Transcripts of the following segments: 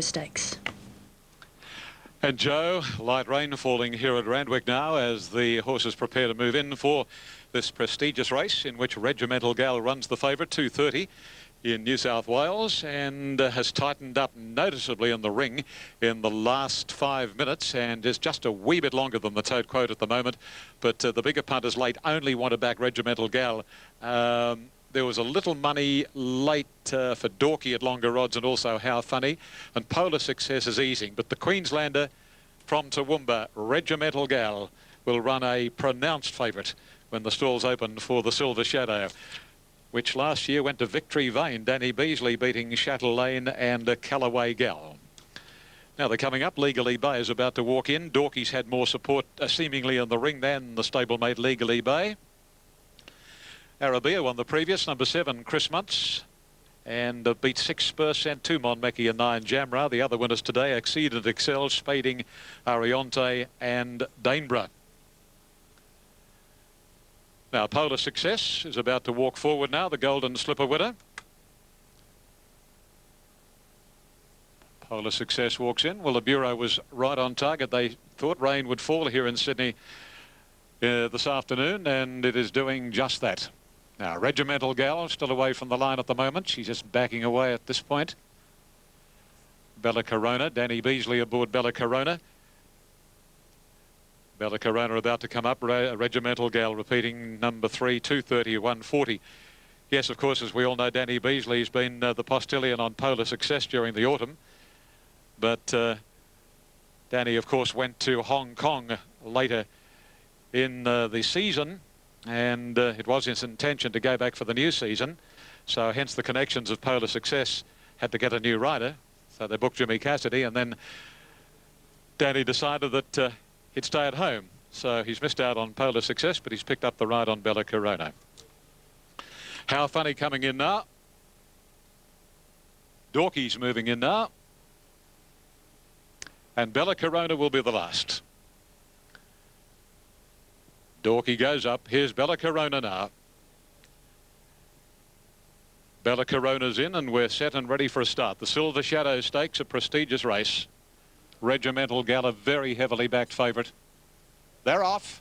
Stakes. And Joe, light rain falling here at Randwick now as the horses prepare to move in for this prestigious race in which Regimental Gal runs the favourite, 2:30 in New South Wales, and has tightened up noticeably in the ring in the last 5 minutes and is just a wee bit longer than the tote quote at the moment. But the bigger punters late only want to back Regimental Gal. There was a little money late for Dorky at longer odds and also How Funny, and Polar Success is easing. But the Queenslander from Toowoomba, Regimental Gal, will run a pronounced favourite when the stalls open for the Silver Shadow, which last year went to Victory Vane. Danny Beasley beating Chatelaine and Callaway Gal. Now they're coming up. Legally Bay is about to walk in. Dorky's had more support seemingly in the ring than the stablemate Legally Bay. Arabia won the previous, number 7, Chris Muntz, and beat 6% 2 Monmecki and 9 Jamra. The other winners today, Exceed and Excel, Spading, Arionte and Daneborough. Now Polar Success is about to walk forward now, the Golden Slipper winner. Polar Success walks in. Well, the Bureau was right on target. They thought rain would fall here in Sydney this afternoon, and it is doing just that. Now, Regimental Gal still away from the line at the moment. She's just backing away at this point. Bella Corona, Danny Beasley aboard Bella Corona. Bella Corona about to come up. Regimental Gal repeating number 3, 2:30, 1:40. Yes, of course, as we all know, Danny Beasley's been the postilion on Polar Success during the autumn. But Danny, of course, went to Hong Kong later in the season, and it was his intention to go back for the new season, so hence the connections of Polar Success had to get a new rider, so they booked Jimmy Cassidy, and then Danny decided that he'd stay at home, so he's missed out on Polar Success, but he's picked up the ride on Bella Corona. How Funny coming in now. Dorky's moving in now, and Bella Corona will be the last. Dorky goes up. Here's Bella Corona now. Bella Corona's in, and we're set and ready for a start. The Silver Shadow Stakes, a prestigious race. Regimental Gal, a very heavily backed favourite. They're off.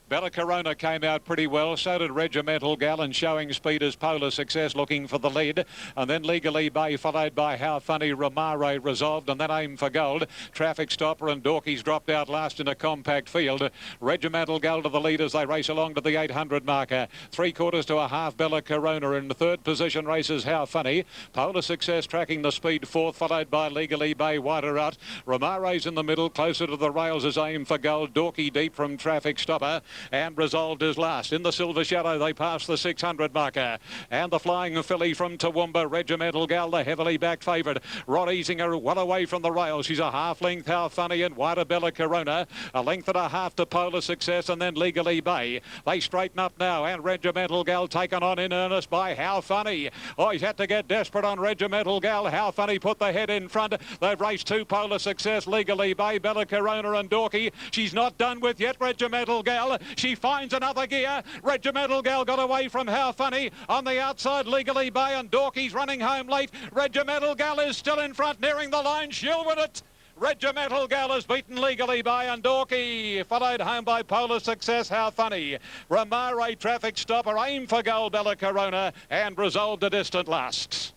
Bella Corona came out pretty well. So did Regimental Gal, and showing speed as Polar Success looking for the lead. And then Legally Bay, followed by How Funny, Romare Resolved, and then Aim for Gold. Traffic Stopper and Dorky's dropped out last in a compact field. Regimental Gal to the lead as they race along to the 800 marker. 3/4 to a half, Bella Corona. In the third position races How Funny. Polar Success tracking the speed fourth, followed by Legally Bay wider out. Romare's in the middle, closer to the rails as Aim for Gold. Dorky deep from Traffic Stopper, and Resolved is last. In the Silver Shadow, they pass the 600 marker. And the Flying Filly from Toowoomba, Regimental Gal, the heavily backed favourite. Rod Easinger well away from the rails. She's a half length, How Funny, and wider Bella Corona. A length and a half to Polar Success, and then Legally Bay. They straighten up now, and Regimental Gal taken on in earnest by How Funny. Oh, he's had to get desperate on Regimental Gal. How Funny put the head in front. They've raced 2, Polar Success, Legally Bay, Bella Corona and Dorky. She's not done with yet, Regimental Gal. She finds another gear. Regimental Gal got away from How Funny. On the outside, Legally Bay, and Dorky's running home late. Regimental Gal is still in front, nearing the line. She'll win it. Regimental Gal has beaten Legally Bay and Dorky, followed home by Polar Success, How Funny. Romare, Traffic Stopper, Aim for Gold, Bella Corona, and Resolved a distant last.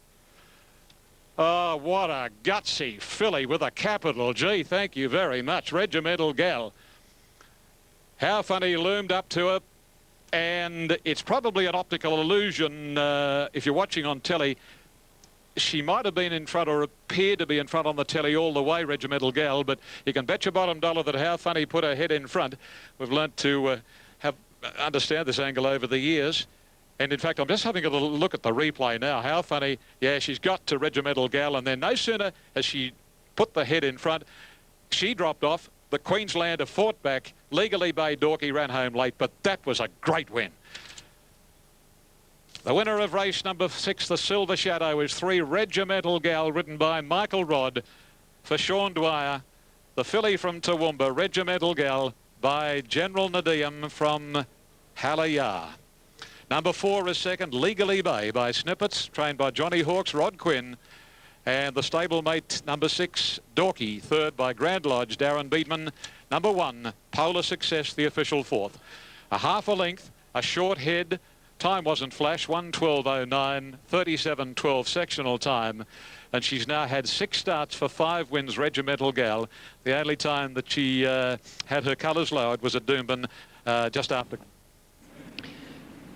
Oh, what a gutsy filly with a capital G. Thank you very much, Regimental Gal. How Funny loomed up to her, and it's probably an optical illusion if you're watching on telly. She might have been in front or appeared to be in front on the telly all the way, Regimental Gal, but you can bet your bottom dollar that How Funny put her head in front. We've learnt to understand this angle over the years. And in fact, I'm just having a little look at the replay now. How Funny, yeah, she's got to Regimental Gal, and then no sooner has she put the head in front, she dropped off. The Queenslander fought back. Legally Bay, Dorky ran home late, but that was a great win. The winner of race number 6, the Silver Shadow, is 3, Regimental Gal, ridden by Michael Rodd for Sean Dwyer. The filly from Toowoomba, Regimental Gal, by General Nadeem from Halayar. Number 4 is second, Legally Bay, by Snippets, trained by Johnny Hawkes, Rod Quinn. And the stablemate number 6, Dorky, third by Grand Lodge, Darren Beedman. Number 1, Polar Success, the official fourth. A half a length, a short head. Time wasn't flash, 1:12.09, 37.12 sectional time. And she's now had 6 starts for 5 wins, Regimental Gal. The only time that she had her colours lowered was at Doomben just after.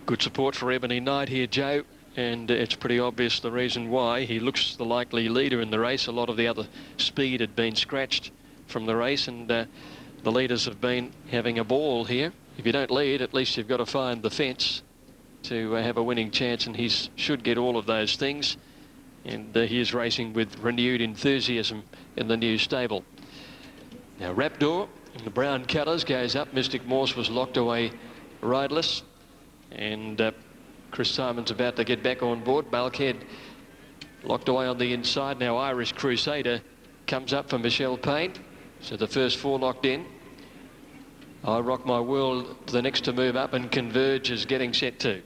Good support for Ebony Knight here, Joe. And it's pretty obvious the reason why. He looks the likely leader in the race. A lot of the other speed had been scratched from the race, and the leaders have been having a ball here. If you don't lead, at least you've got to find the fence to have a winning chance, and he should get all of those things. And he is racing with renewed enthusiasm in the new stable. Now Raptor in the brown colours goes up. Mystic Morse was locked away rideless, and Chris Simon's about to get back on board. Bulkhead locked away on the inside. Now Irish Crusader comes up for Michelle Payne. So the first 4 locked in. I Rock My World, the next to move up, and Converge is getting set too.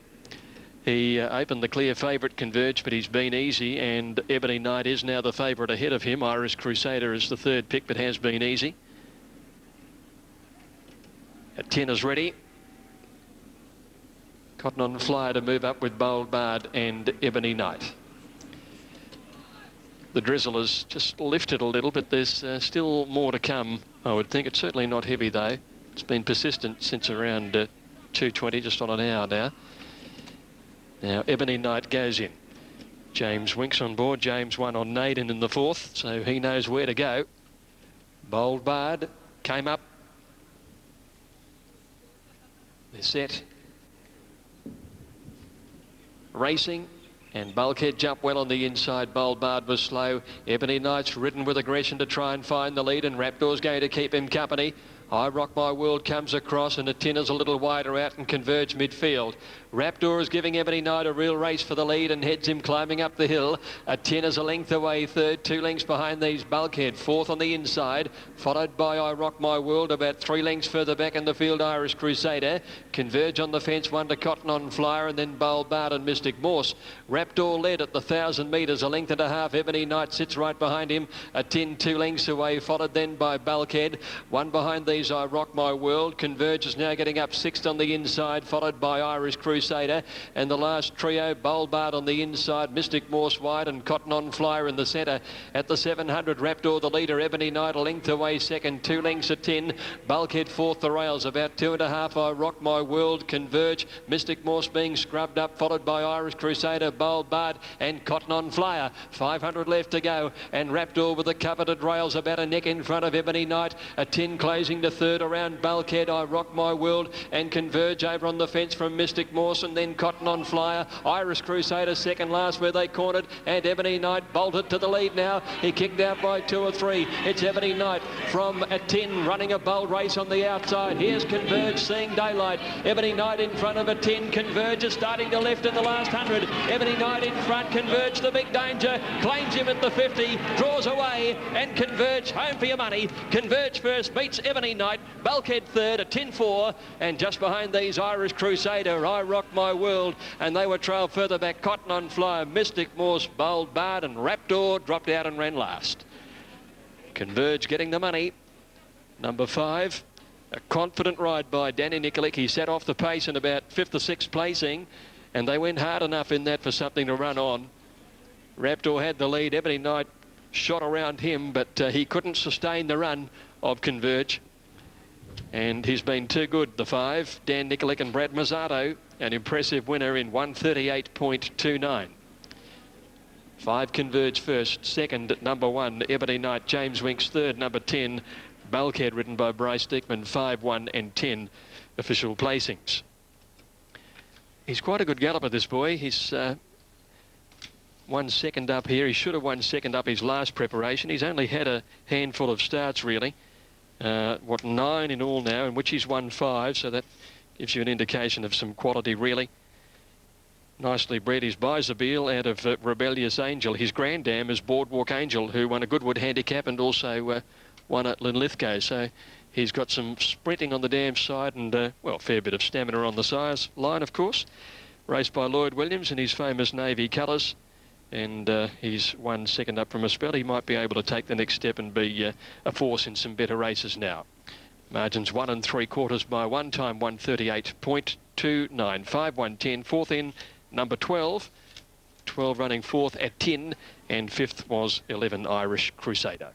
He opened the clear favourite, Converge, but he's been easy, and Ebony Knight is now the favourite ahead of him. Irish Crusader is the third pick, but has been easy. At 10 is ready. Cotton on Flyer to move up with Bold Bard and Ebony Knight. The drizzle has just lifted a little, but there's still more to come, I would think. It's certainly not heavy, though. It's been persistent since around 2:20, just on an hour now. Now, Ebony Knight goes in. James Winks on board. James won on Naden in the 4th, so he knows where to go. Bold Bard came up. They're set. Racing. And Bulkhead jumped well on the inside. Bold Bard was slow. Ebony Knight's ridden with aggression to try and find the lead, and Raptor's going to keep him company. I Rock My World comes across, and the Tinner's a little wider out and Converge midfield. Raptor is giving Ebony Knight a real race for the lead and heads him climbing up the hill. A Tinner's a length away third, 2 lengths behind these. Bulkhead fourth on the inside, followed by I Rock My World about 3 lengths further back in the field. Irish Crusader. Converge on the fence, 1 to Cotton on Flyer, and then Bold Bard and Mystic Morse. Raptor led at the 1,000 metres, a length and a half. Ebony Knight sits right behind him. A Tin 2 lengths away, followed then by Bulkhead. 1 behind these, I Rock My World. Converge is now getting up 6th on the inside, followed by Irish Crusader. And the last trio, Bold Bard on the inside, Mystic Morse wide, and Cotton on Flyer in the centre. At the 700, Raptor the leader. Ebony Knight a length away second, 2 lengths at 10. Bulkhead fourth, the rails about 2.5. I Rock My World. Converge, Mystic Morse being scrubbed up, followed by Irish Crusader, Bold Bard and Cotton on Flyer. 500 left to go, and Raptor with the coveted rails about a neck in front of Ebony Knight. A 10 closing to third around Bulkhead. I Rock My World and Converge over on the fence from Mystic Morse, and then Cotton on Flyer. Irish Crusader second last where they cornered, and Ebony Knight bolted to the lead now. He kicked out by 2 or 3. It's Ebony Knight from a 10 running a bold race on the outside. Here's Converge seeing daylight. Ebony Knight in front of a 10. Converge is starting to left in the last 100. Ebony Knight in front. Converge the big danger. Claims him at the 50. Draws away, and Converge home for your money. Converge first beats Ebony Knight. Bulkhead third, a 10-4, and just behind these Irish Crusader, I Rock My World, and they were trailed further back. Cotton on Flyer, Mystic Morse, Bold Bard, and Raptor dropped out and ran last. Converge getting the money. Number 5, a confident ride by Danny Nikolic. He set off the pace in about 5th or 6th placing, and they went hard enough in that for something to run on. Raptor had the lead. Ebony Knight shot around him, but he couldn't sustain the run of Converge. And he's been too good, the 5. Dan Nikolic and Brad Mazzato, an impressive winner in 1:38.29. 5 Converge first, second number 1 Ebony Knight. James Winks third, number 10 Bulkhead, ridden by Bryce Dickman. 5, 1 and 10 official placings. He's quite a good galloper, this boy. He's won second up here. He should have won second up his last preparation. He's only had a handful of starts, really. 9 in all now, in which he's won 5, so that gives you an indication of some quality, really. Nicely bred is Bizabeel out of Rebellious Angel. His granddam is Boardwalk Angel, who won a Goodwood handicap and also won at Linlithgow. So he's got some sprinting on the dam side and, well, a fair bit of stamina on the sires line, of course. Raced by Lloyd Williams in his famous navy colours. and he's 1 second up from a spell. He might be able to take the next step and be a force in some better races now. Margins 1 3/4 by 1 time 138.295. 110. Fourth in number 12. 12 running fourth at 10, and fifth was 11 Irish Crusader.